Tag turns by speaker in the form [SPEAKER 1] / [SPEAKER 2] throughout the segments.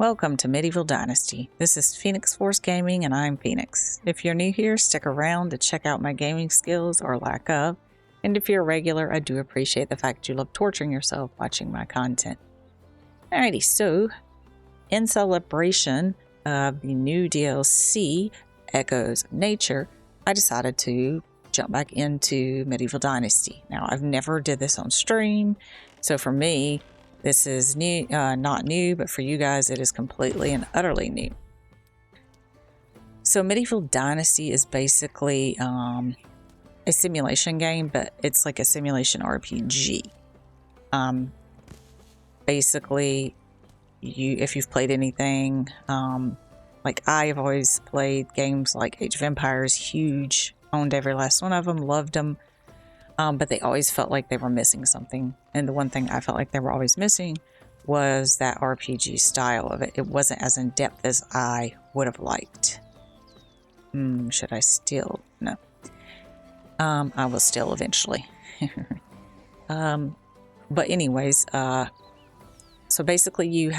[SPEAKER 1] Welcome to Medieval Dynasty. This is Phoenix Force Gaming and I'm Phoenix. If you're new here, stick around to check out my gaming skills or lack of. And if you're a regular, I do appreciate the fact you love torturing yourself watching my content. Alrighty, so in celebration of the new DLC, Echoes of Nature, I decided to jump back into Medieval Dynasty. Now, I've never did this on stream, so for me, this is new, not new, but for you guys, it is completely and utterly new. So Medieval Dynasty is basically a simulation game, but it's like a simulation RPG. Basically, if you've played anything, like I've always played games like Age of Empires, huge, owned every last one of them, loved them. But they always felt like they were missing something. And the one thing I felt like they were always missing was that RPG style of it. It wasn't as in-depth as I would have liked. Should I steal? No. I will steal eventually. But anyways, so basically you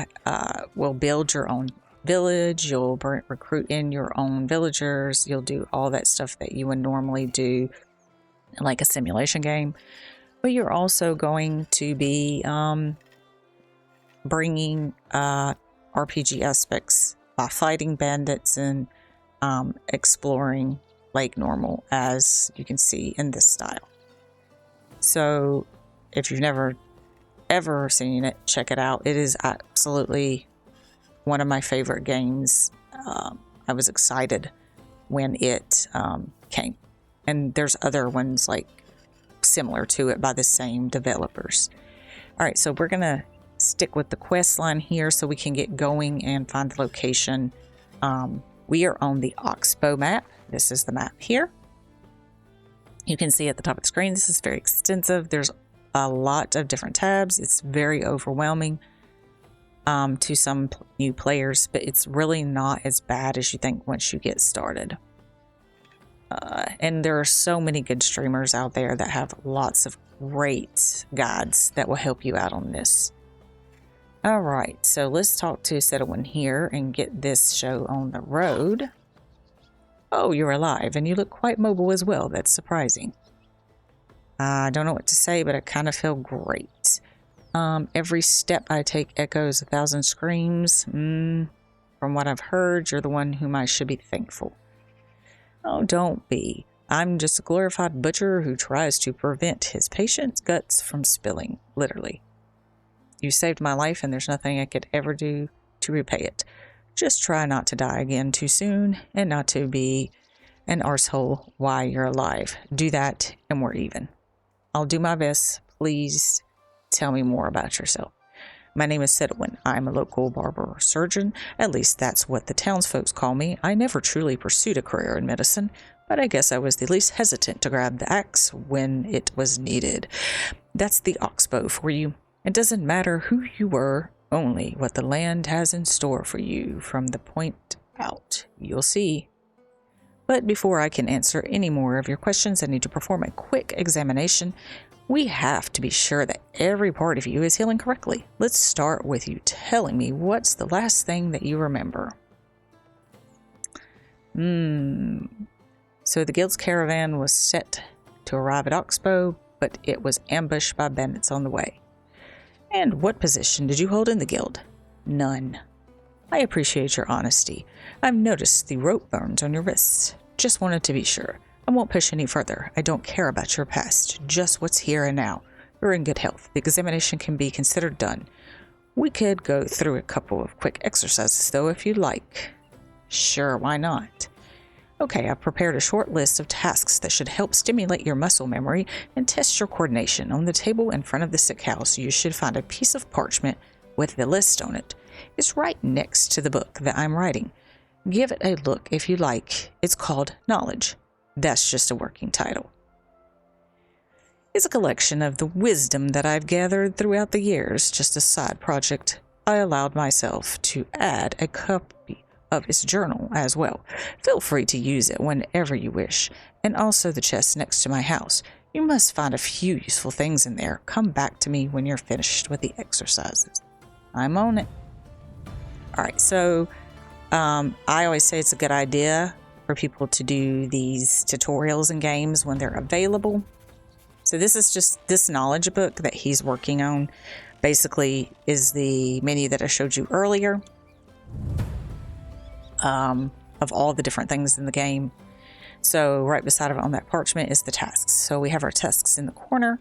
[SPEAKER 1] will build your own village. You'll recruit in your own villagers. You'll do all that stuff that you would normally do like a simulation game, but you're also going to be bringing RPG aspects by fighting bandits and exploring like normal, as you can see in this style. So if you've never ever seen it, check it out. It is absolutely one of my favorite games. I was excited when it came. And there's other ones like similar to it by the same developers. All right, so we're going to stick with the quest line here so we can get going and find the location. We are on the Oxbow map. This is the map here. You can see at the top of the screen, this is very extensive. There's a lot of different tabs. It's very overwhelming to some new players, but it's really not as bad as you think once you get started. And there are so many good streamers out there that have lots of great guides that will help you out on this. All right, so let's talk to S1E1 here and get this show on the road. Oh, you're alive and you look quite mobile as well. That's surprising. I don't know what to say, but I kind of feel great. Every step I take echoes 1,000 screams. From what I've heard, you're the one whom I should be thankful. Oh, don't be. I'm just a glorified butcher who tries to prevent his patient's guts from spilling, literally. You saved my life and there's nothing I could ever do to repay it. Just try not to die again too soon and not to be an arsehole while you're alive. Do that and we're even. I'll do my best. Please tell me more about yourself. My name is S1E1. I'm a local barber surgeon. At least that's what the townsfolk call me. I never truly pursued a career in medicine, but I guess I was the least hesitant to grab the axe when it was needed. That's the oxbow for you. It doesn't matter who you were, only what the land has in store for you from the point out. You'll see. But before I can answer any more of your questions, I need to perform a quick examination. We have to be sure that every part of you is healing correctly. Let's start with you telling me what's the last thing that you remember. So the guild's caravan was set to arrive at Oxbow, but it was ambushed by bandits on the way. And what position did you hold in the guild? None. I appreciate your honesty. I've noticed the rope burns on your wrists. Just wanted to be sure. I won't push any further. I don't care about your past, just what's here and now. You're in good health. The examination can be considered done. We could go through a couple of quick exercises, though, if you'd like. Sure, why not? Okay, I've prepared a short list of tasks that should help stimulate your muscle memory and test your coordination. On the table in front of the sick house, you should find a piece of parchment with the list on it. It's right next to the book that I'm writing. Give it a look if you like. It's called Knowledge. That's just a working title. It's a collection of the wisdom that I've gathered throughout the years, just a side project. I allowed myself to add a copy of its journal as well. Feel free to use it whenever you wish, and also the chest next to my house. You must find a few useful things in there. Come back to me when you're finished with the exercises. I'm on it. All right, so I always say it's a good idea for people to do these tutorials and games when they're available. So this is just this knowledge book that he's working on. Basically is the menu that I showed you earlier of all the different things in the game. So right beside it on that parchment is the tasks. So we have our tasks in the corner,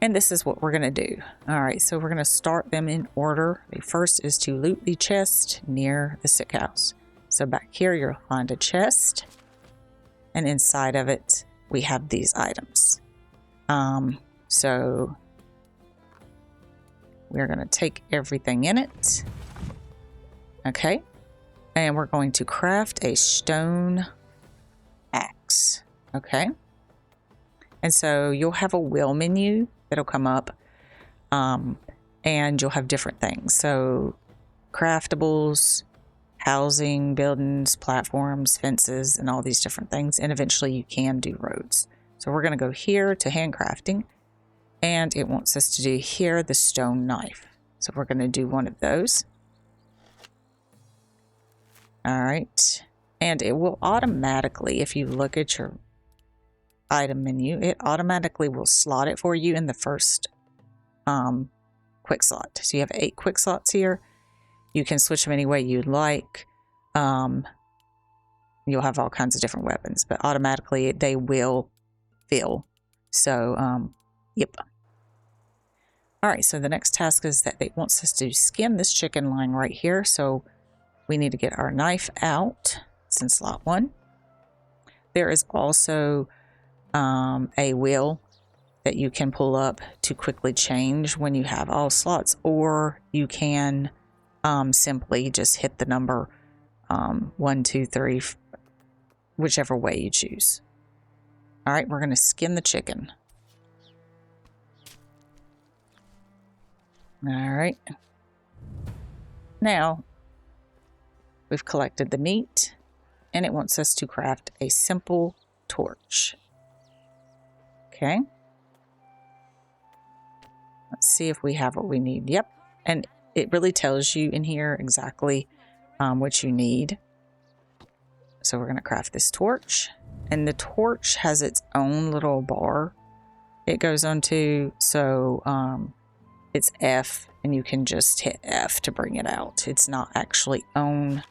[SPEAKER 1] and this is what we're going to do. All right, so we're going to start them in order. The first is to loot the chest near the sick house. So back here, you'll find a chest, and inside of it, we have these items. So we're going to take everything in it. Okay. And we're going to craft a stone axe. Okay. And so you'll have a wheel menu that'll come up. And you'll have different things. So craftables, housing, buildings, platforms, fences, and all these different things. And eventually you can do roads. So we're going to go here to handcrafting. And it wants us to do here the stone knife. So we're going to do one of those. All right. And it will automatically, if you look at your item menu, it automatically will slot it for you in the first quick slot. So you have 8 quick slots here. You can switch them any way you'd like. You'll have all kinds of different weapons, but automatically they will fill. So, yep. All right, so the next task is that it wants us to skin this chicken lying right here. So we need to get our knife out. It's in slot 1. There is also a wheel that you can pull up to quickly change when you have all slots, or you can simply just hit the number 1, 2, 3, whichever way you choose. All right, we're going to skin the chicken. All right. Now, we've collected the meat, and it wants us to craft a simple torch. Okay. Let's see if we have what we need. Yep. And it really tells you in here exactly what you need. So we're going to craft this torch. And the torch has its own little bar it goes onto. So it's F, and you can just hit F to bring it out. It's not actually on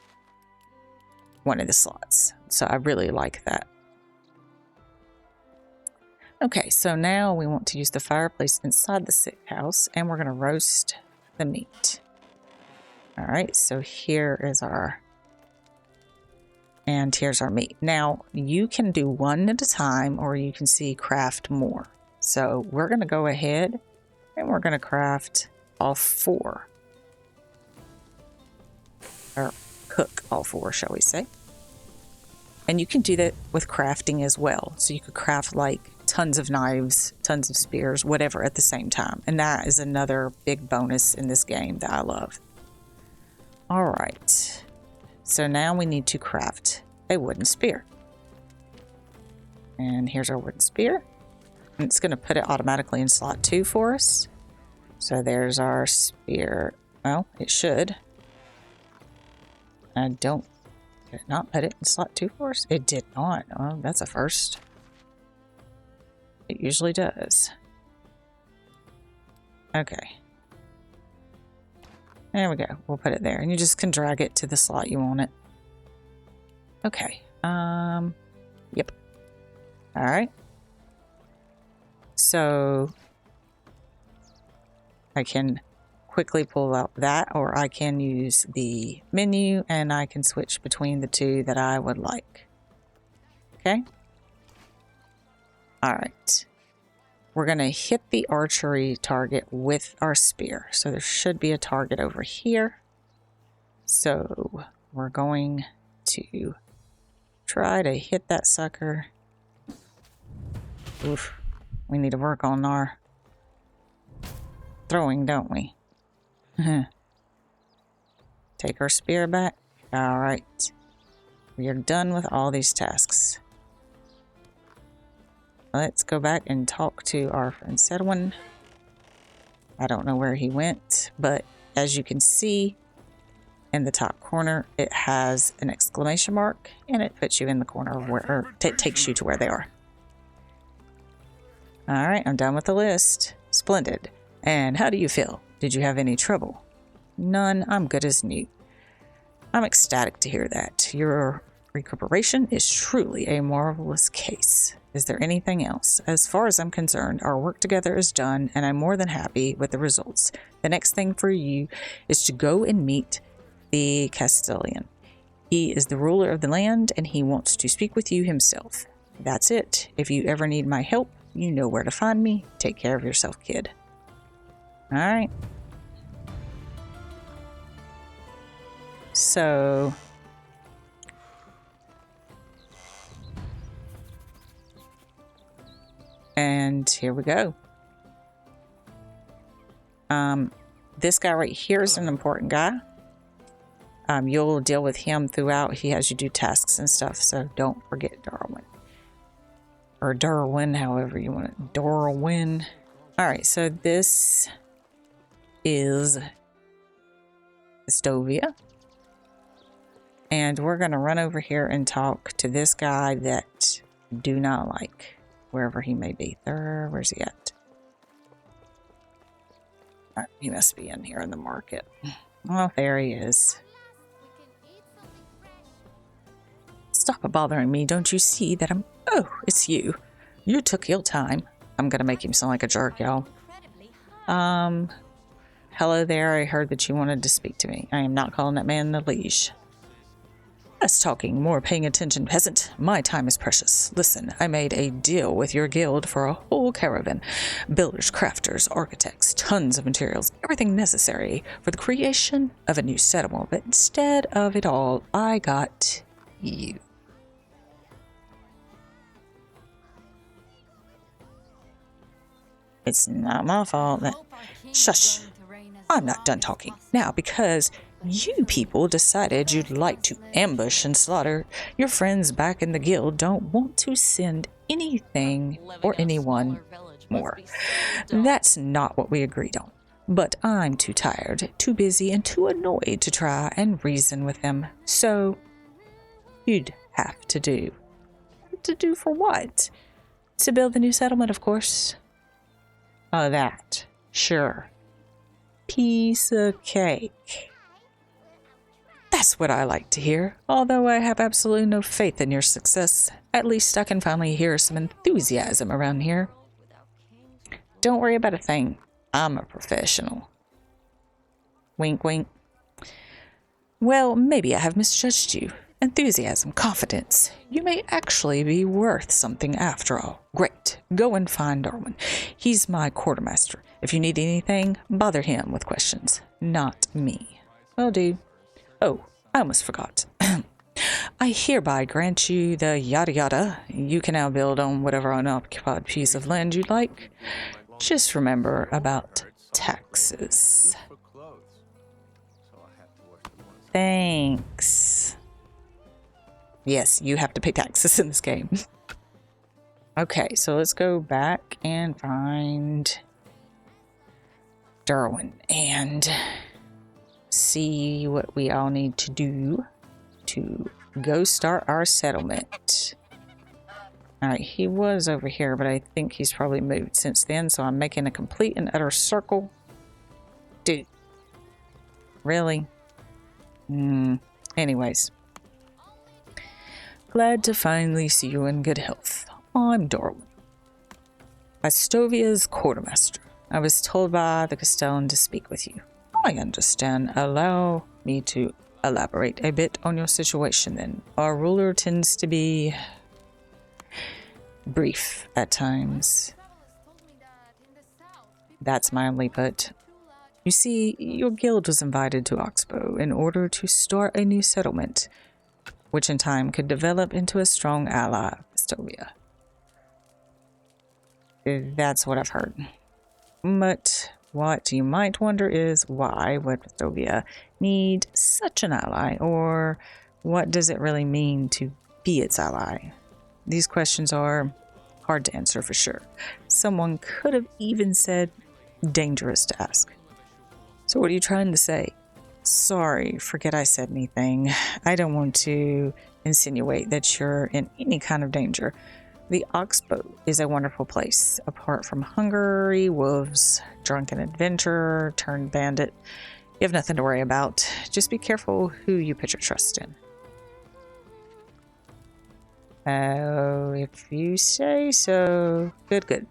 [SPEAKER 1] one of the slots. So I really like that. Okay, so now we want to use the fireplace inside the sick house, and we're going to roast the meat. All right, so here is our, and here's our meat. Now, you can do one at a time, or you can see craft more. So we're going to go ahead, and we're going to craft all 4. Or cook all 4, shall we say. And you can do that with crafting as well. So you could craft like tons of knives, tons of spears, whatever at the same time. And that is another big bonus in this game that I love. All right. So now we need to craft a wooden spear. And here's our wooden spear. And it's going to put it automatically in slot 2 for us. So there's our spear. Well, it should. Did it not put it in slot 2 for us? It did not. Oh, that's a first. It usually does. Okay. There we go. We'll put it there. And you just can drag it to the slot you want it. Okay. Yep. All right. So I can quickly pull out that, or I can use the menu and I can switch between the two that I would like. Okay. All right. We're going to hit the archery target with our spear. So there should be a target over here. So we're going to try to hit that sucker. Oof. We need to work on our throwing, don't we? Take our spear back. All right. We are done with all these tasks. Let's go back and talk to our friend S1E1. I don't know where he went, but as you can see in the top corner, it has an exclamation mark, and it puts you in the corner where, or it takes you to where they are. All right, I'm done with the list. Splendid. And how do you feel? Did you have any trouble? None. I'm good as new. I'm ecstatic to hear that. Your recuperation is truly a marvelous case. Is there anything else? As far as I'm concerned, our work together is done, and I'm more than happy with the results. The next thing for you is to go and meet the Castellan. He is the ruler of the land, and he wants to speak with you himself. That's it. If you ever need my help, you know where to find me. Take care of yourself, kid. All right. So... and here we go. This guy right here is an important guy. You'll deal with him throughout. He has you do tasks and stuff, so don't forget Darwin. Or Darwin, however you want it. Darwin. Alright, so this is Estovia. And we're going to run over here and talk to this guy that I do not like. Wherever he may be. Where's he at? He must be in here in the market. Oh, there he is. Stop bothering me. Don't you see that I'm... Oh, it's you. You took your time. I'm gonna make him sound like a jerk, y'all. Hello there. I heard that you wanted to speak to me. I am not calling that man the liege. Less talking, more paying attention, peasant. My time is precious. Listen, I made a deal with your guild for a whole caravan. Builders, crafters, architects, tons of materials, everything necessary for the creation of a new settlement. But instead of it all, I got you. It's not my fault that... Shush! I'm not done talking. Now, because... you people decided you'd like to ambush and slaughter your friends back in the guild, don't want to send anything or anyone more. That's not what we agreed on. But I'm too tired, too busy, and too annoyed to try and reason with them. So, you'd have to do. To do for what? To build the new settlement, of course. Oh, that. Sure. Piece of cake. That's what I like to hear. Although I have absolutely no faith in your success, at least I can finally hear some enthusiasm around here. Don't worry about a thing. I'm a professional. Wink, wink. Well, maybe I have misjudged you. Enthusiasm, confidence. You may actually be worth something after all. Great. Go and find Darwin. He's my quartermaster. If you need anything, bother him with questions, not me. Will do. Oh, I almost forgot. I hereby grant you the yada yada. You can now build on whatever unoccupied piece of land you like. Just remember about taxes. Thanks. Yes, you have to pay taxes in this game. Okay, so let's go back and find Darwin and see what we all need to do to go start our settlement. Alright, he was over here, but I think he's probably moved since then, so I'm making a complete and utter circle. Dude. Really? Anyways. Glad to finally see you in good health. I'm Darwin, Estovia's quartermaster. I was told by the Castellan to speak with you. I understand. Allow me to elaborate a bit on your situation then. Our ruler tends to be brief at times. That's mildly put. You see, your guild was invited to Oxbow in order to start a new settlement, which in time could develop into a strong ally of Estovia. That's what I've heard. But what you might wonder is why would Estovia need such an ally, or what does it really mean to be its ally? These questions are hard to answer for sure. Someone could have even said dangerous to ask. So what are you trying to say? Sorry, forget I said anything. I don't want to insinuate that you're in any kind of danger. The Oxbow is a wonderful place. Apart from hungry wolves, drunken adventurer, turned bandit, you have nothing to worry about. Just be careful who you put your trust in. Oh, if you say so. Good, good.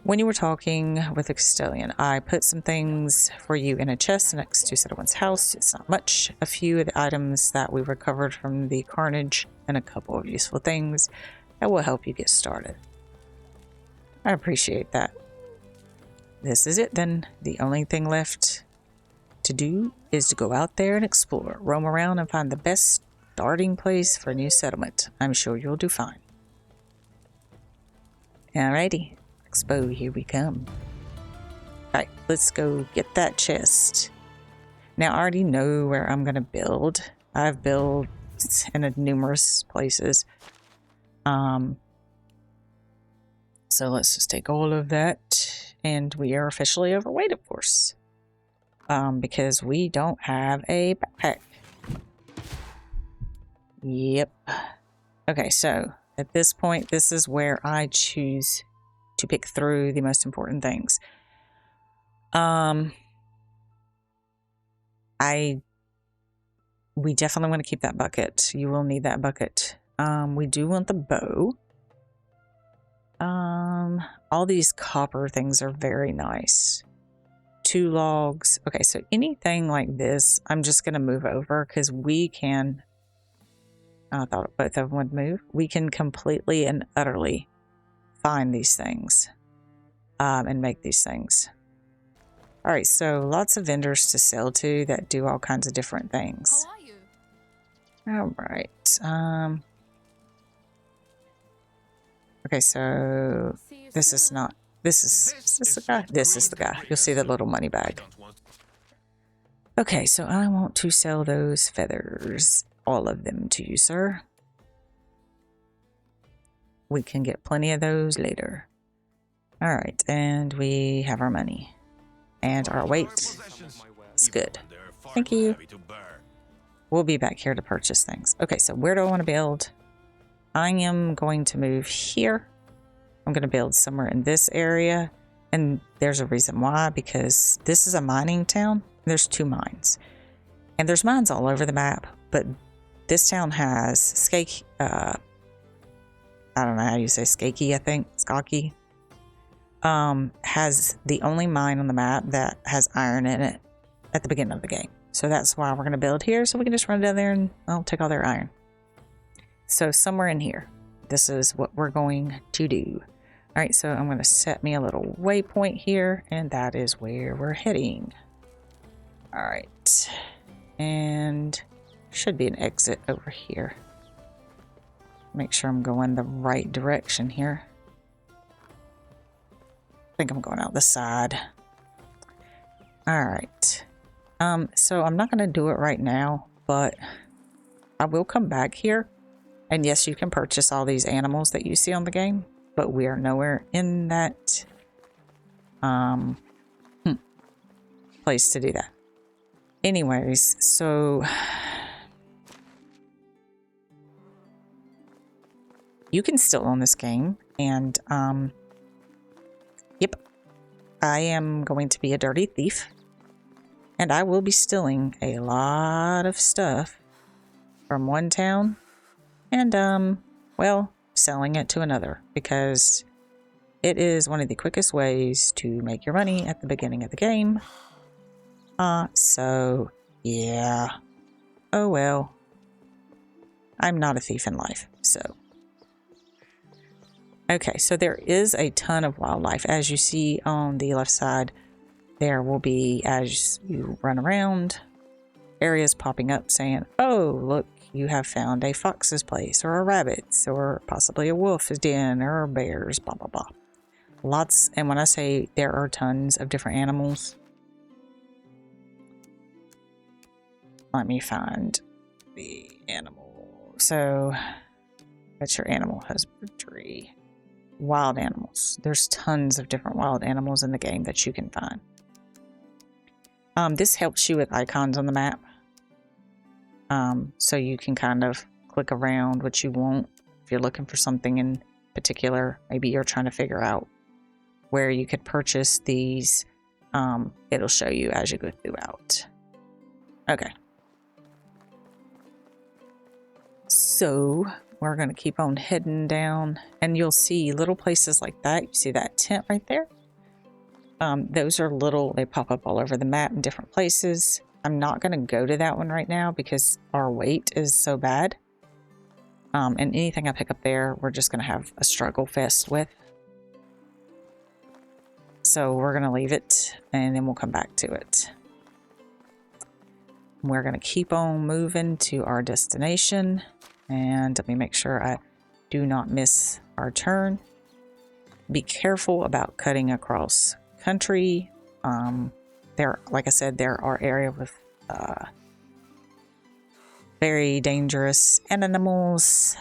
[SPEAKER 1] When you were talking with the Castellan, I put some things for you in a chest next to Settleman's house. It's not much. A few of the items that we recovered from the carnage and a couple of useful things that will help you get started. I appreciate that. This is it then. The only thing left to do is to go out there and explore, roam around and find the best starting place for a new settlement. I'm sure you'll do fine. Alrighty. Expo, here we come. Alright, let's go get that chest. Now, I already know where I'm going to build. I've built in numerous places. So let's just take all of that. And we are officially overweight, of course. Because we don't have a backpack. Yep. Okay, so at this point, this is where I choose to pick through the most important things. We definitely want to keep that bucket. You will need that bucket. We do want the bow. All these copper things are very nice. 2 logs. Okay, so anything like this, I'm just going to move over because we can... I thought both of them would move. We can completely and utterly find these things and make these things. All right, so lots of vendors to sell to that do all kinds of different things. How are you? All right. Okay, so this is not. This is the guy. This is the guy. You'll see the little money bag. Okay, so I want to sell those feathers, all of them, to you, sir. We can get plenty of those later. All right, and we have our money. And our weight is good. Thank you. We'll be back here to purchase things. Okay, so where do I want to build? I am going to move here. I'm going to build somewhere in this area. And there's a reason why, because this is a mining town. There's 2 mines. And there's mines all over the map, but this town has Skake, I don't know how you say Skakey, I think. Skaki. Has the only mine on the map that has iron in it at the beginning of the game. So that's why we're going to build here, so we can just run down there and I'll take all their iron. So somewhere in here, this is what we're going to do. All right, so I'm going to set me a little waypoint here, and that is where we're heading. All right, and should be an exit over here. Make sure I'm going the right direction here. I think I'm going out the side. All right. So I'm not going to do it right now, but I will come back here. And yes, you can purchase all these animals that you see on the game, but we are nowhere in that place to do that. Anyways, so you can still own this game, and yep, I am going to be a dirty thief, and I will be stealing a lot of stuff from one town and well, selling it to another, because it is one of the quickest ways to make your money at the beginning of the game. So yeah, oh well, I'm not a thief in life. So okay, so there is a ton of wildlife. As you see on the left side, there will be, as you run around, areas popping up saying, oh, look, you have found a fox's place, or a rabbit's, or possibly a wolf's den, or bears, blah, blah, blah. Lots, and when I say there are tons of different animals, let me find the animal. So, that's your animal husbandry. Wild animals. There's tons of different wild animals in the game that you can find. This helps you with icons on the map. So you can kind of click around what you want. If you're looking for something in particular, maybe you're trying to figure out where you could purchase these. It'll show you as you go throughout. Okay. So we're going to keep on heading down, and you'll see little places like that. You see that tent right there? Those are little, they pop up all over the map in different places. I'm not going to go to that one right now because our wait is so bad. And anything I pick up there, we're just going to have a struggle fest with. So we're going to leave it, and then we'll come back to it. We're going to keep on moving to our destination. And let me make sure I do not miss our turn. Be careful about cutting across country. There, like I said, there are areas with very dangerous animals,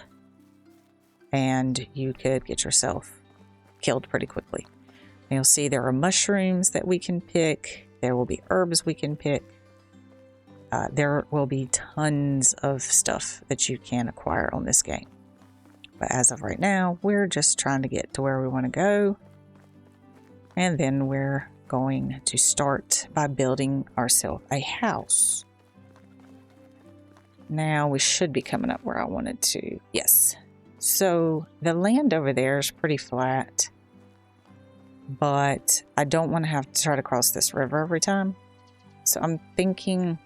[SPEAKER 1] and you could get yourself killed pretty quickly. And you'll see there are mushrooms that we can pick. There will be herbs we can pick. There will be tons of stuff that you can acquire on this game. But as of right now, we're just trying to get to where we want to go. And then we're going to start by building ourselves a house. Now we should be coming up where I wanted to. Yes. So the land over there is pretty flat. But I don't want to have to try to cross this river every time. So I'm thinking...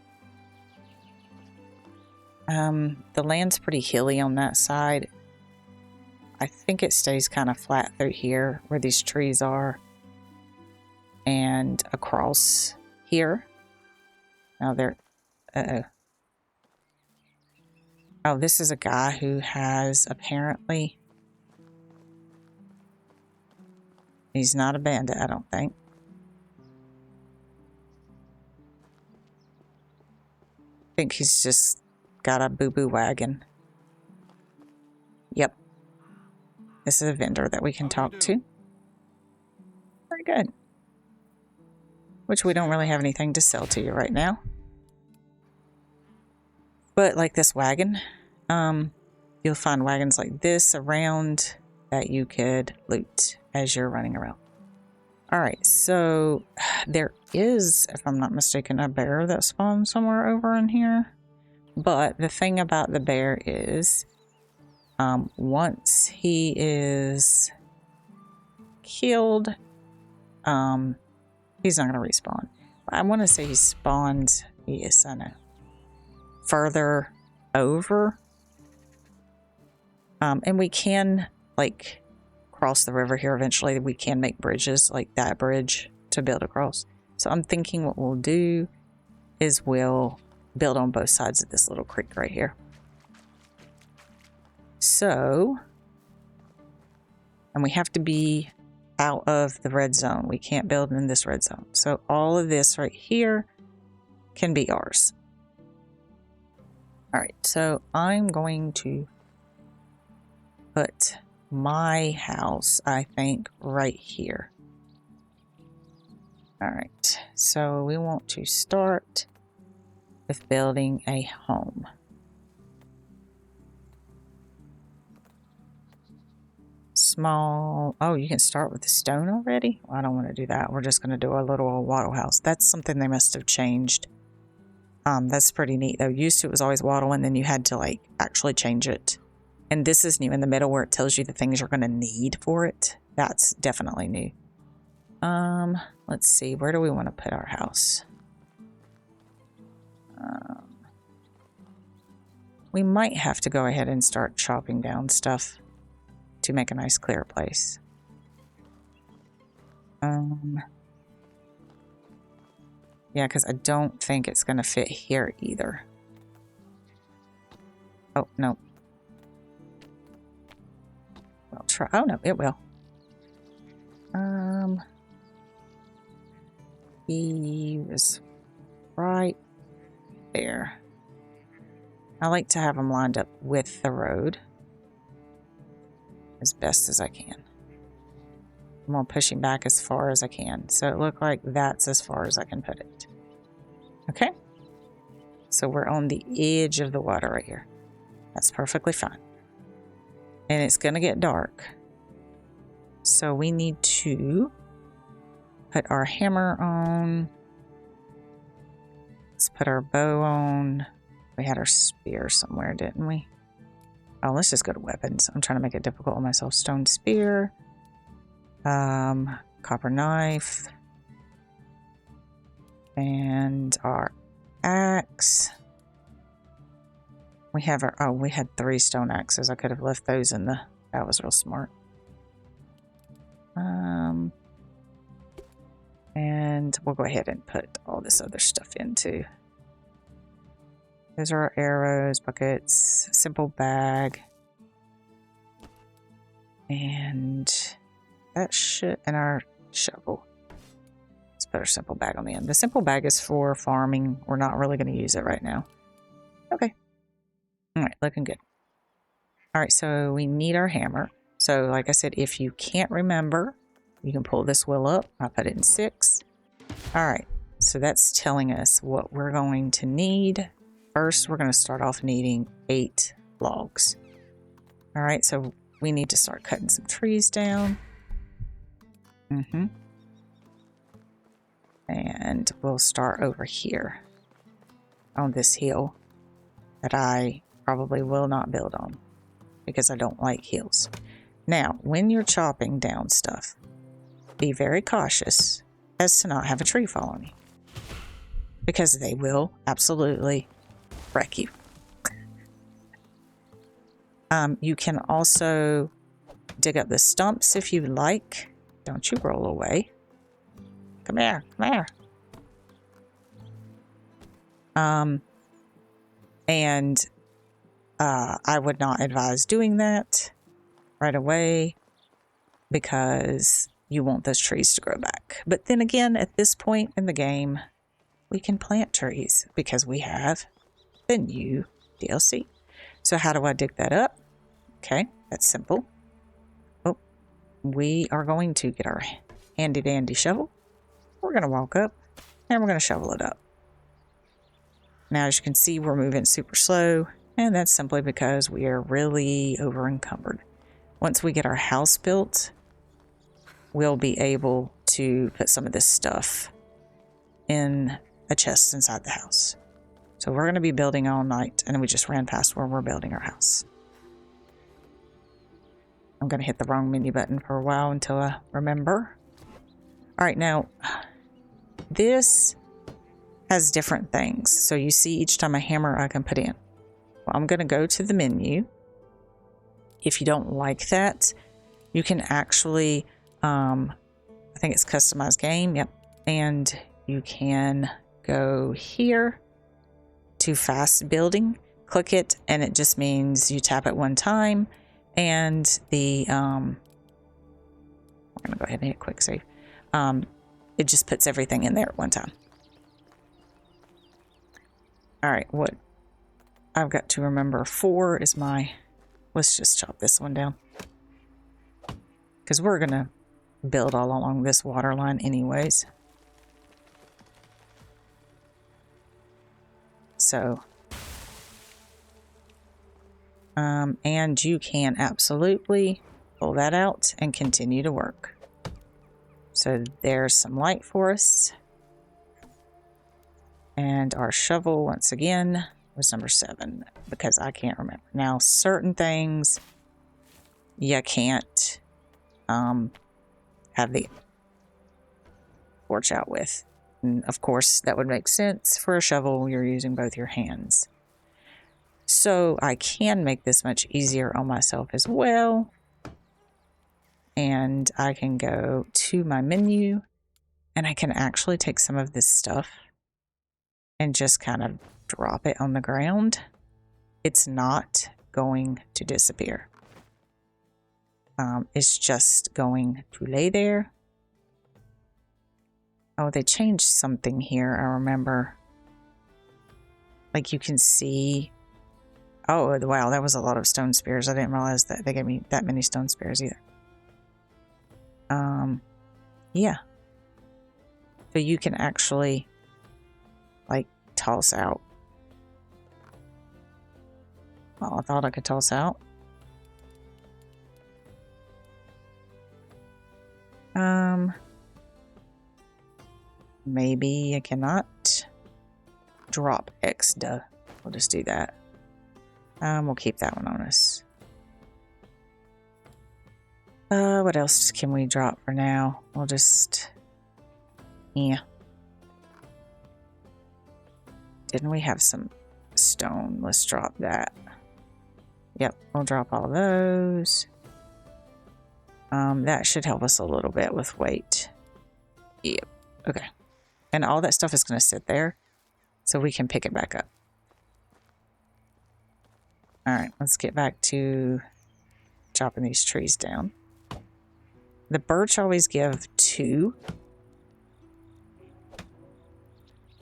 [SPEAKER 1] the land's pretty hilly on that side. I think it stays kind of flat through here where these trees are. And across here. Now there... Oh, this is a guy who has apparently... He's not a bandit, I don't think. I think he's just got a boo-boo wagon. Yep. This is a vendor that we can talk to. Very good. Which we don't really have anything to sell to you right now. But like this wagon, you'll find wagons like this around that you could loot as you're running around. Alright, so there is, if I'm not mistaken, a bear that spawns somewhere over in here. But the thing about the bear is, once he is killed, he's not going to respawn. I want to say he spawns, yes, I know, further over. And we can, like, cross the river here eventually. We can make bridges, like that bridge, to build across. So I'm thinking what we'll do is we'll build on both sides of this little creek right here. So, and we have to be out of the red zone. We can't build in this red zone. So all of this right here can be ours. All right, so I'm going to put my house, I think, right here. All right, so we want to start with building a home. Small, oh, you can start with the stone already? Well, I don't want to do that. We're just going to do a little wattle house. That's something they must have changed. That's pretty neat though. Used to it was always wattle, and then you had to like actually change it. And this is new in the middle where it tells you the things you're going to need for it. That's definitely new. Let's see, where do we want to put our house? We might have to go ahead and start chopping down stuff to make a nice clear place. Yeah, because I don't think it's going to fit here either. Oh, no. I'll try. Oh, no, it will. He was right there. I like to have them lined up with the road as best as I can. I'm going to push him back as far as I can. So it looks like that's as far as I can put it. Okay. So we're on the edge of the water right here. That's perfectly fine. And it's going to get dark. So we need to put our hammer on. Let's put our bow on. We had our spear somewhere, didn't we? Oh, let's just go to weapons. I'm trying to make it difficult on myself. Stone spear. Copper knife. And our axe. We have our, oh, we had 3 stone axes. I could have left those in the, that was real smart. And we'll go ahead and put all this other stuff into. Those are our arrows, buckets, simple bag. And that should, and our shovel. Let's put our simple bag on the end. The simple bag is for farming. We're not really going to use it right now. Okay. All right, looking good. All right, so we need our hammer. So like I said, if you can't remember, you can pull this wheel up. I put it in 6. All right, so that's telling us what we're going to need. First, we're going to start off needing 8 logs. All right, so we need to start cutting some trees down. And we'll start over here on this hill that I probably will not build on because I don't like hills. Now, when you're chopping down stuff, be very cautious as to not have a tree fall on you because they will absolutely wreck you. You can also dig up the stumps if you like. Don't you roll away. Come here, come here. And I would not advise doing that right away because you want those trees to grow back. But then again, at this point in the game, we can plant trees because we have the new DLC. So how do I dig that up? Okay, that's simple. Oh, we are going to get our handy dandy shovel. We're going to walk up and we're going to shovel it up. Now, as you can see, we're moving super slow, and that's simply because we are really over encumbered. Once we get our house built, we'll be able to put some of this stuff in a chest inside the house. So we're going to be building all night, and we just ran past where we're building our house. I'm going to hit the wrong menu button for a while until I remember. All right, now, this has different things. So you see each time I hammer, I can put in. Well, I'm going to go to the menu. If you don't like that, you can actually, I think it's customize game. Yep. And you can go here to fast building, click it, and it just means you tap it one time and the, we're going to go ahead and hit quick save. It just puts everything in there at one time. All right, what I've got to remember 4 is my, let's just chop this one down. Because we're going to build all along this water line anyways. So, and you can absolutely pull that out and continue to work. So there's some light for us. And our shovel, once again, was number 7, because I can't remember. Now, certain things you can't have the torch out with. And of course, that would make sense. For a shovel, you're using both your hands. So I can make this much easier on myself as well. And I can go to my menu, and I can actually take some of this stuff and just kind of drop it on the ground. It's not going to disappear. It's just going to lay there. Oh, they changed something here, I remember. Like you can see. Oh, wow, that was a lot of stone spears. I didn't realize that they gave me that many stone spears either. Yeah. So you can actually, like, toss out. Oh, I thought I could toss out. Maybe I cannot. Drop X, duh. We'll just do that. We'll keep that one on us. What else can we drop for now? We'll just... Yeah. Didn't we have some stone? Let's drop that. Yep, we'll drop all those. That should help us a little bit with weight. Yep, okay. And all that stuff is going to sit there so we can pick it back up. All right, let's get back to chopping these trees down. The birch always give 2.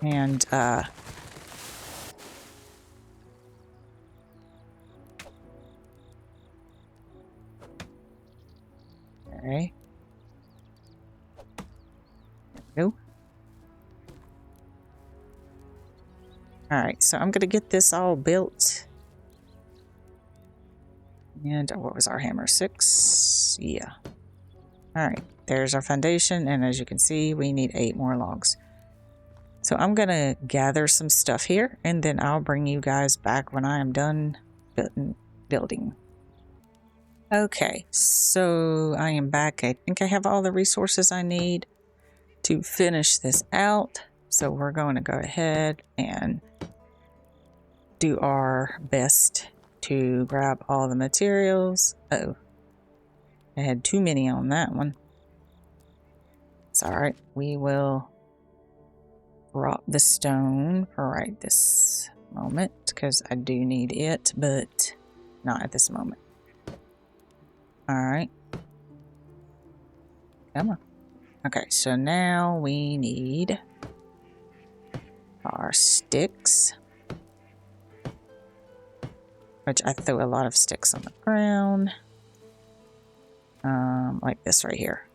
[SPEAKER 1] And, okay. There we go. Alright, so I'm going to get this all built. And what was our hammer? 6? Yeah. Alright, there's our foundation. And as you can see, we need 8 more logs. So I'm going to gather some stuff here. And then I'll bring you guys back when I am done building. Okay, so I am back. I think I have all the resources I need to finish this out. So we're going to go ahead and do our best to grab all the materials. Oh, I had too many on that one. It's all right. We will drop the stone for right this moment because I do need it, but not at this moment. All right. Come on. Okay, so now we need our sticks, which I threw a lot of sticks on the ground, like this right here.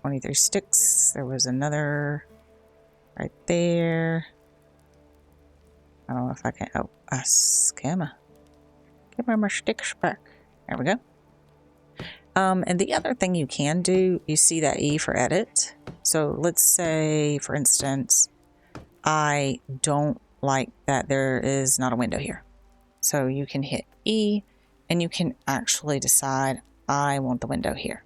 [SPEAKER 1] 23 sticks. There was another right there. I don't know if I can. Oh, a scammer. Give me my sticks back. There we go. And the other thing you can do, you see that E for edit. So let's say, for instance, I don't like that there is not a window here. So you can hit E and you can actually decide, I want the window here.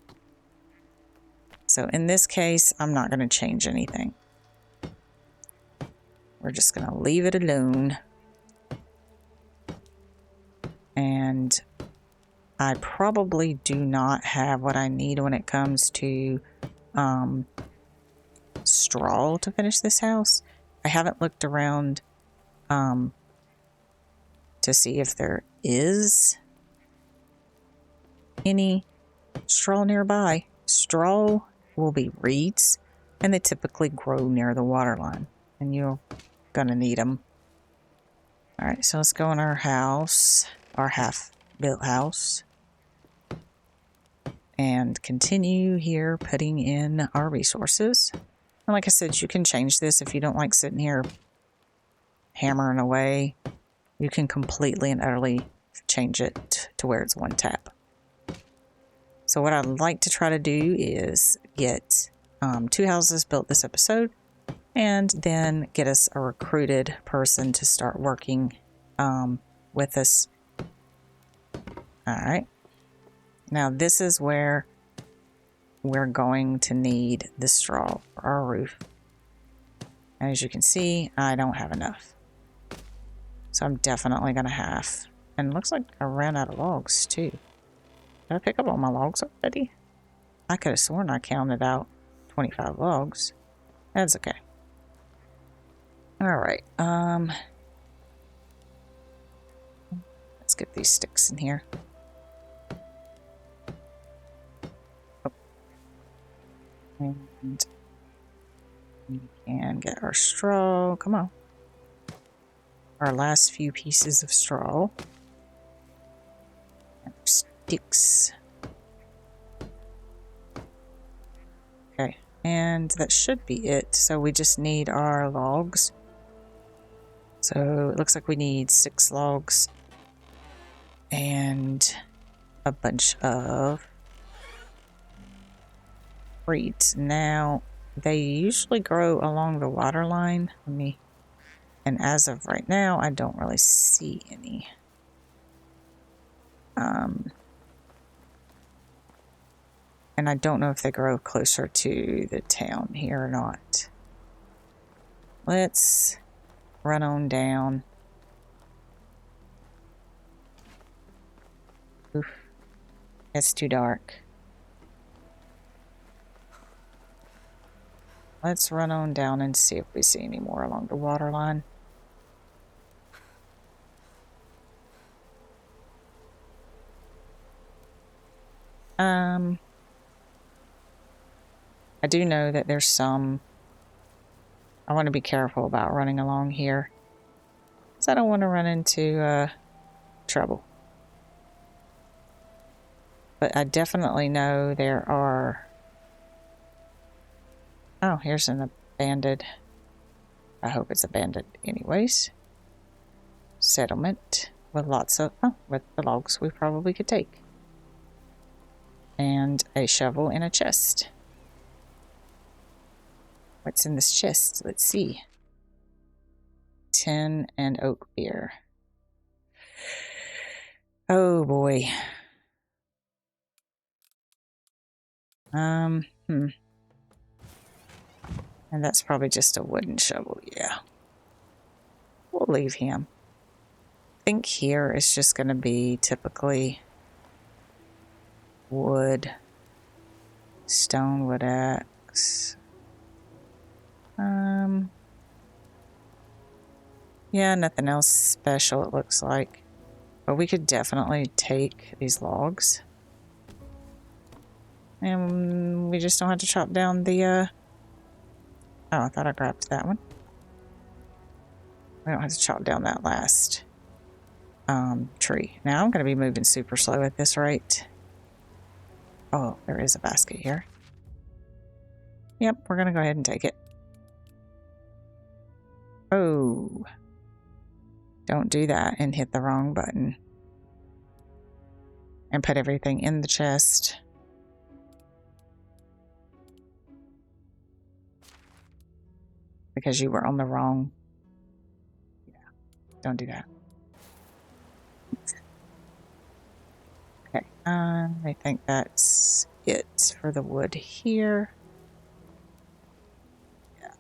[SPEAKER 1] So in this case, I'm not going to change anything. We're just going to leave it alone. And I probably do not have what I need when it comes to straw to finish this house. I haven't looked around to see if there is any straw nearby. Straw will be reeds, and they typically grow near the water line, and you're gonna need them. All right, so let's go in our house, our half-built house, and continue here putting in our resources. And like I said, you can change this if you don't like sitting here hammering away. You can completely and utterly change it to where it's one tap. So what I'd like to try to do is get 2 houses built this episode, and then get us a recruited person to start working with us. All right. Now this is where we're going to need the straw for our roof. And as you can see, I don't have enough. So I'm definitely going to have. And it looks like I ran out of logs too. Did I pick up all my logs already? I could have sworn I counted out 25 logs. That's okay. All right. Let's get these sticks in here. Oh. And we can get our straw. Come on. Our last few pieces of straw. And sticks. Okay, and that should be it. So we just need our logs. So it looks like we need 6 logs and a bunch of reeds. Now, they usually grow along the water line. And as of right now, I don't really see any. And I don't know if they grow closer to the town here or not. Let's run on down. Oof. It's too dark. Let's run on down and see if we see any more along the water line. I do know that there's some. I want to be careful about running along here, because I don't want to run into trouble. But I definitely know there are... Oh, here's an abandoned... I hope it's abandoned anyways. Settlement with lots of... Oh, with the logs we probably could take. And a shovel in a chest. What's in this chest? Let's see. Tin and oak beer. Oh boy. And that's probably just a wooden shovel, yeah. We'll leave him. I think here it's just going to be typically wood, stone, wood axe. Yeah, nothing else special it looks like. But we could definitely take these logs. And we just don't have to chop down the, Oh, I thought I grabbed that one. We don't have to chop down that last tree. Now I'm going to be moving super slow at this rate. Oh, there is a basket here. Yep, we're going to go ahead and take it. Oh. Don't do that and hit the wrong button. And put everything in the chest. Because you were on the wrong... Yeah, don't do that. Okay, I think that's it for the wood here. Yeah,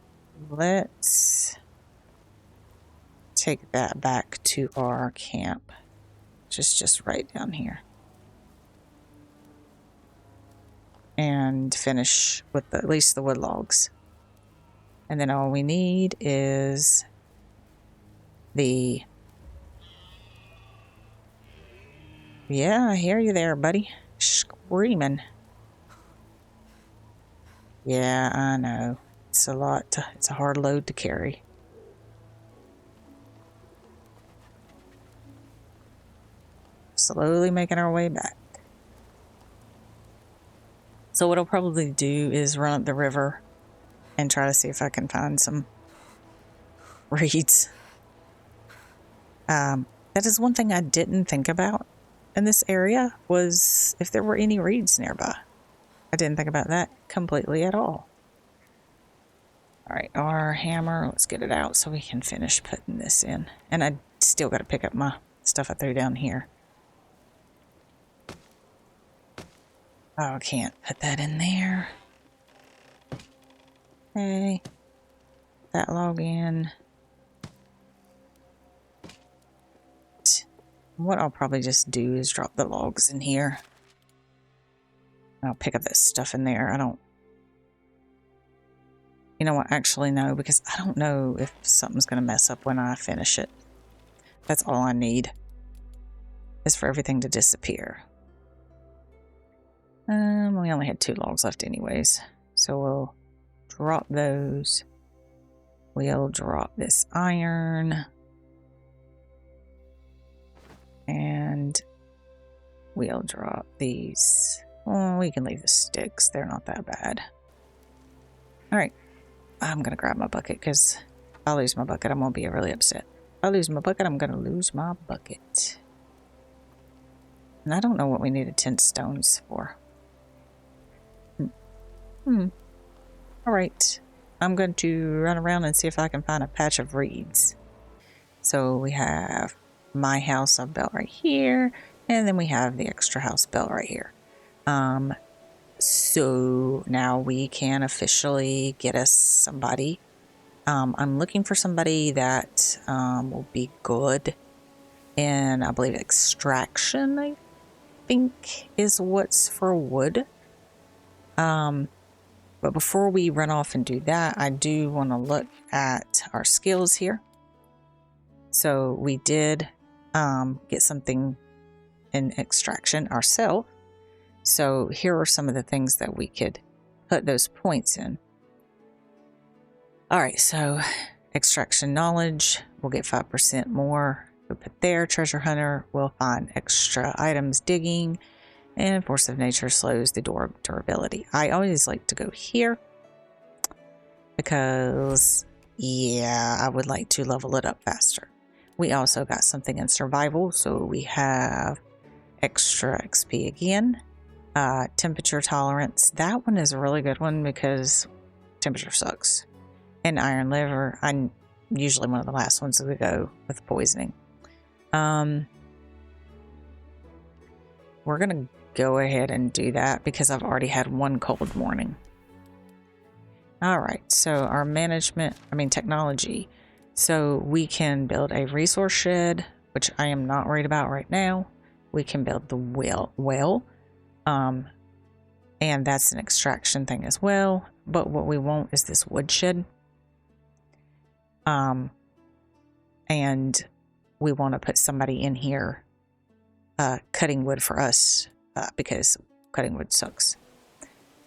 [SPEAKER 1] let's take that back to our camp, which is just right down here. And finish with at least the wood logs. And then all we need is the... Yeah, I hear you there, buddy. Screaming. Yeah, I know. It's a lot. It's a hard load to carry. Slowly making our way back. So what I'll probably do is run up the river and try to see if I can find some reeds. That is one thing I didn't think about in this area, was if there were any reeds nearby. I didn't think about that completely at all. All right, our hammer, let's get it out so we can finish putting this in. And I still got to pick up my stuff I threw down here. Oh, I can't put that in there. Okay. That log in. What I'll probably just do is drop the logs in here. I'll pick up this stuff in there. I don't... You know what? Actually, no, because I don't know if something's going to mess up when I finish it. That's all I need. Is for everything to disappear. We only had 2 logs left anyways. So we'll drop those. We'll drop this iron. And we'll drop these. Well, we can leave the sticks. They're not that bad. All right. I'm going to grab my bucket because if I lose my bucket, I'm going to be really upset. I lose my bucket, I'm gonna lose my bucket. And I don't know what we needed 10 stones for. Alright. I'm going to run around and see if I can find a patch of reeds. So we have my house I've built right here, and then we have the extra house built right here. So now we can officially get us somebody. I'm looking for somebody that will be good in, I believe, extraction, I think is what's for wood. But before we run off and do that, I do want to look at our skills here. So we did get something in extraction ourselves. So here are some of the things that we could put those points in. All right, so extraction knowledge, we'll get 5% more. We'll put there. Treasure hunter, we'll find extra items. Digging, and force of nature slows the durability. I always like to go here because, yeah, I would like to level it up faster. We also got something in survival, so we have extra XP again. Temperature tolerance, that one is a really good one because temperature sucks. And iron liver, I'm usually one of the last ones to go with poisoning. We're gonna go ahead and do that because I've already had one cold morning. All right, so our technology. So we can build a resource shed, which I am not worried about right now. We can build the well, and that's an extraction thing as well. But what we want is this wood shed. And we want to put somebody in here cutting wood for us because cutting wood sucks.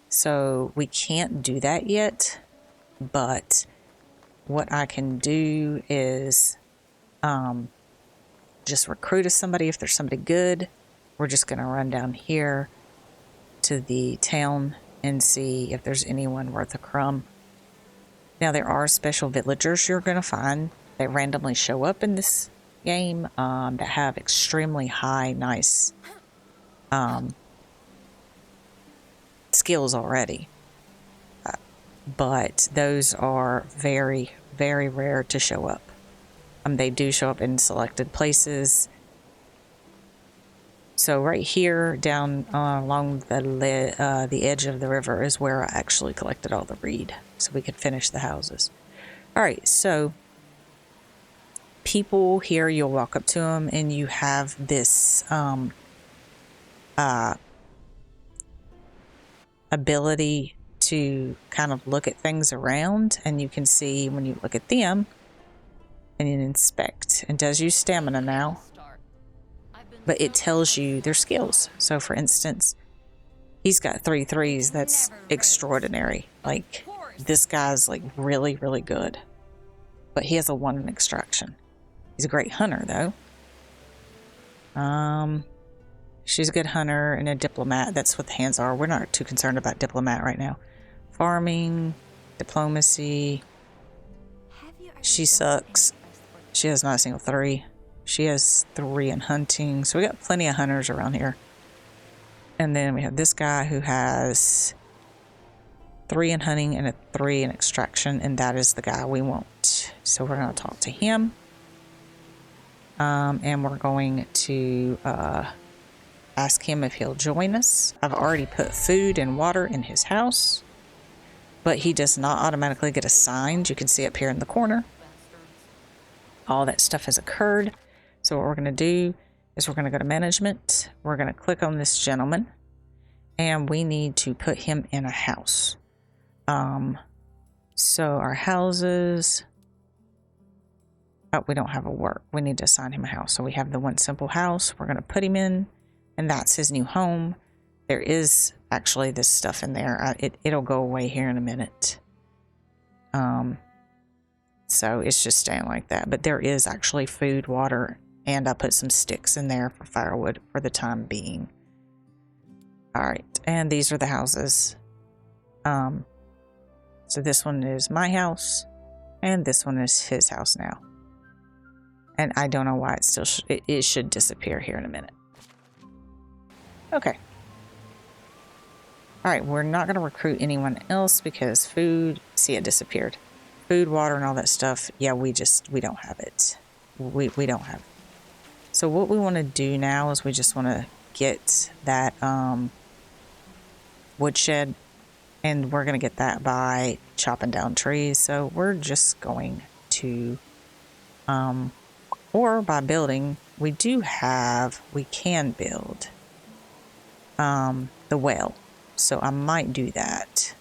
[SPEAKER 1] So we can't do that yet, but what I can do is just recruit as somebody. If there's somebody good, we're just going to run down here to the town and see if there's anyone worth a crumb. Now, there are special villagers you're going to find that randomly show up in this game that have extremely high, nice skills already. But those are very, very rare to show up. They do show up in selected places. So right here, down along the edge of the river is where I actually collected all the reed, so we could finish the houses. All right, so people here, you'll walk up to them, and you have this ability to kind of look at things around, and you can see when you look at them and inspect. It does use stamina now, but it tells you their skills. So for instance, he's got 3 threes. That's extraordinary. Like, this guy's like really, really good, but he has a 1 in extraction. He's a great hunter though. She's a good hunter and a diplomat. That's what the hands are. We're not too concerned about diplomat right now. Farming, diplomacy. She sucks. She has not a single 3. She has 3 in hunting. So we got plenty of hunters around here. And then we have this guy who has 3 in hunting and a 3 in extraction. And that is the guy we want. So we're going to talk to him. And we're going to ask him if he'll join us. I've already put food and water in his house, but he does not automatically get assigned. You can see up here in the corner. All that stuff has occurred. So what we're going to do is we're going to go to management. We're going to click on this gentleman, and we need to put him in a house. So our houses. Oh, we don't have a work. We need to assign him a house. So we have the one simple house. We're going to put him in, and that's his new home. There is actually this stuff in there. It'll go away here in a minute. So it's just staying like that. But there is actually food, water, and I put some sticks in there for firewood for the time being. All right, and these are the houses. So this one is my house, and this one is his house now. And I don't know why it still it should disappear here in a minute. Okay. All right, we're not going to recruit anyone else because food, see, it disappeared. Food, water, and all that stuff, yeah, we don't have it. We don't have it. So what we want to do now is we just want to get that woodshed, and we're going to get that by chopping down trees. So we're just going to, or by building, we can build the well. So I might do that.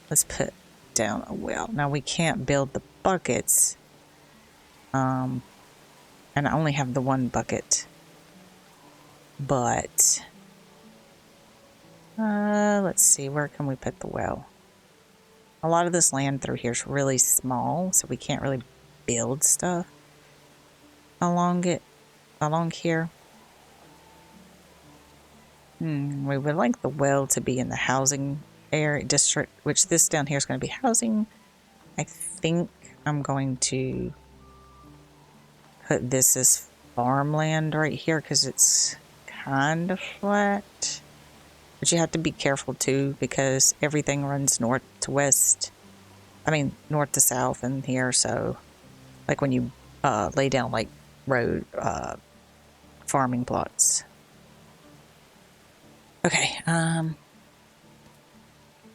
[SPEAKER 1] Let's put down a well. Now we can't build the buckets. And I only have the one bucket. But let's see, where can we put the well? A lot of this land through here is really small, so we can't really build stuff along here. We would like the well to be in the housing area district, which this down here is going to be housing. I think I'm going to put this as farmland right here because it's kind of flat. But you have to be careful too because everything runs north to west. I mean, north to south in here. So, like when you lay down like road farming plots. Okay.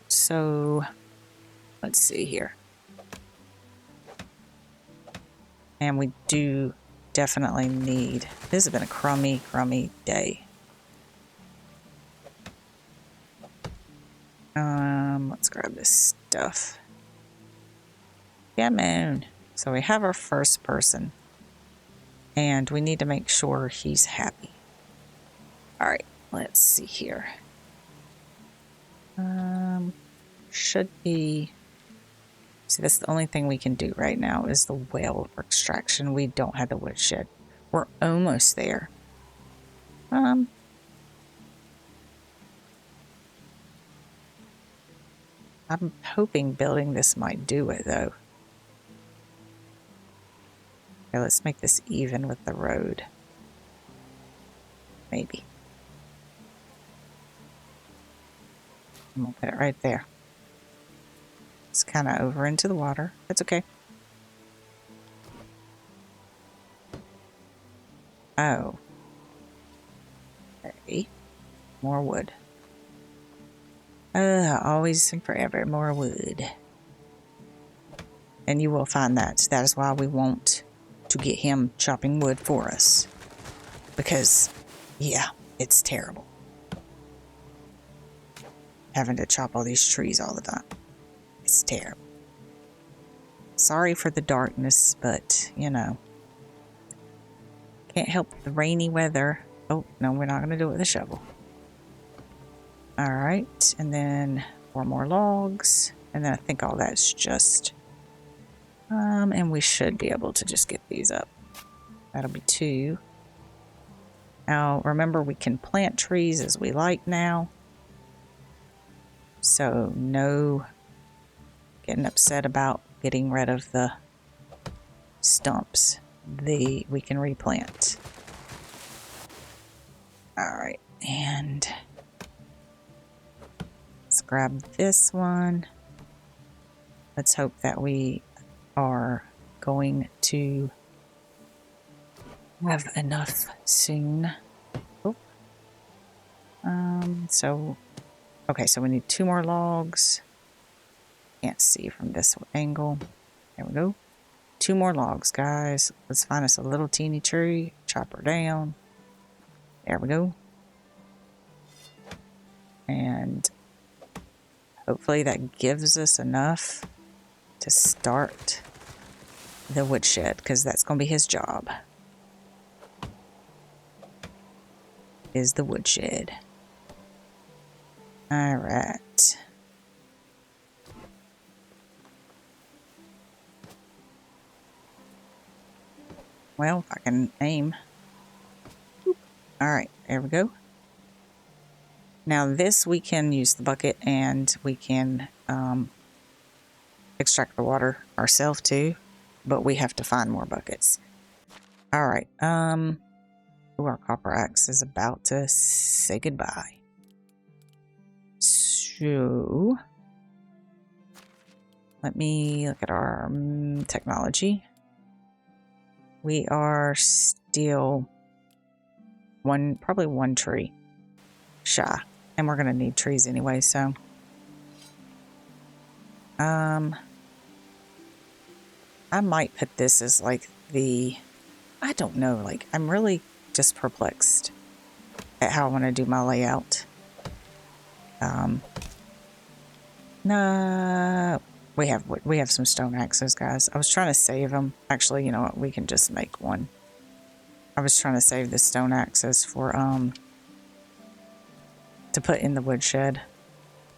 [SPEAKER 1] So let's see here. And we do definitely need, this has been a crummy day. Let's grab this stuff. Come on. So we have our first person. And we need to make sure he's happy. Alright, let's see here. Should be... See, that's the only thing we can do right now is the well for extraction. We don't have the woodshed. We're almost there. I'm hoping building this might do it, though. Okay, let's make this even with the road. Maybe. I'm gonna put it right there. It's kind of over into the water. That's okay. Oh. Okay. More wood. Always and forever, more wood. And you will find that. That is why we want to get him chopping wood for us. Because, yeah, it's terrible. Having to chop all these trees all the time. It's terrible. Sorry for the darkness, but, you know. Can't help the rainy weather. Oh, no, we're not going to do it with a shovel. Alright, and then 4 more logs. And then I think all that's just... and we should be able to just get these up. That'll be 2. Now, remember, we can plant trees as we like now. So, no getting upset about getting rid of the stumps. We can replant. Alright, and let's grab this one. Let's hope that we are going to have enough soon. Oh. Okay, so we need 2 more logs. Can't see from this angle. There we go. 2 more logs, guys. Let's find us a little teeny tree. Chop her down. There we go. And hopefully that gives us enough to start the woodshed, because that's going to be his job. Is the woodshed. Alright. Well, if I can aim. Alright, there we go. Now this we can use the bucket and we can extract the water ourselves too, but we have to find more buckets. All right. Our copper axe is about to say goodbye. So let me look at our technology. We are still probably one tree shy, and we're gonna need trees anyway. So, I might put this as like I don't know. Like, I'm really just perplexed at how I want to do my layout. No, we have some stone axes, guys. I was trying to save them. Actually, you know what? We can just make one. I was trying to save the stone axes for to put in the woodshed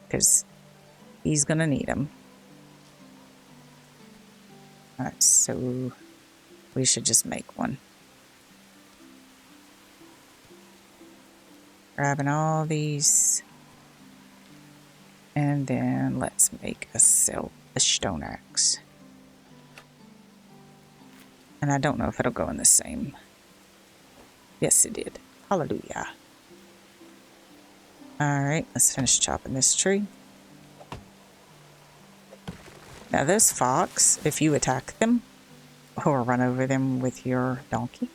[SPEAKER 1] because he's gonna need them. All right, so we should just make one. Grabbing all these. And then let's make a stone axe. And I don't know if it'll go in the same. Yes, it did. Hallelujah. Alright, let's finish chopping this tree. Now this fox, if you attack them, or run over them with your donkey,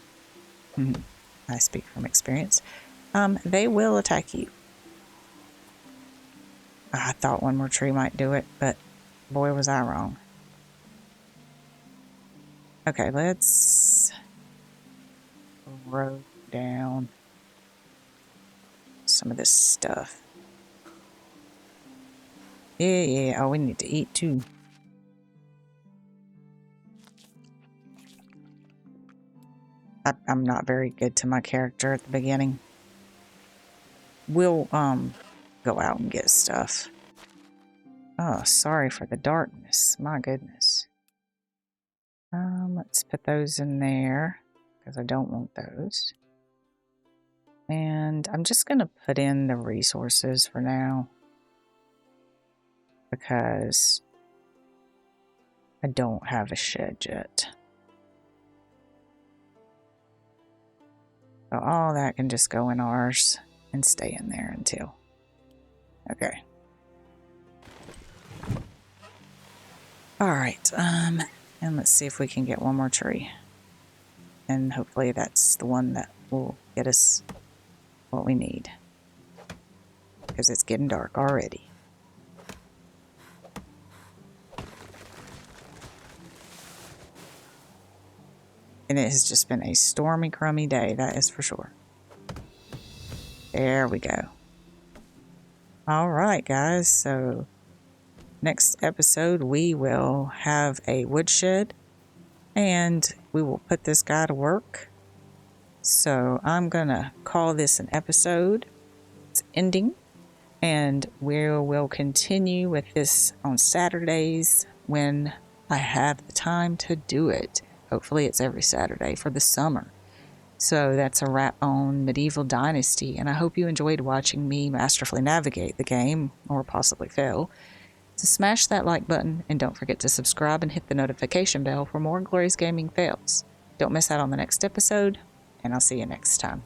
[SPEAKER 1] I speak from experience, they will attack you. I thought one more tree might do it, but boy was I wrong. Okay, let's roll down some of this stuff. Yeah. Oh, we need to eat too. I'm not very good to my character at the beginning. We'll go out and get stuff. Oh, sorry for the darkness. My goodness. Let's put those in there because I don't want those. And I'm just going to put in the resources for now because I don't have a shed yet. So all that can just go in ours and stay in there until. Okay. All right. And let's see if we can get one more tree. And hopefully that's the one that will get us what we need. Because it's getting dark already. And it has just been a stormy, crummy day, that is for sure. There we go. All right, guys. So next episode, we will have a woodshed and we will put this guy to work. So I'm going to call this an episode. It's ending. And we will continue with this on Saturdays when I have the time to do it. Hopefully it's every Saturday for the summer. So that's a wrap on Medieval Dynasty, and I hope you enjoyed watching me masterfully navigate the game, or possibly fail. So smash that like button, and don't forget to subscribe and hit the notification bell for more Glorious Gaming fails. Don't miss out on the next episode, and I'll see you next time.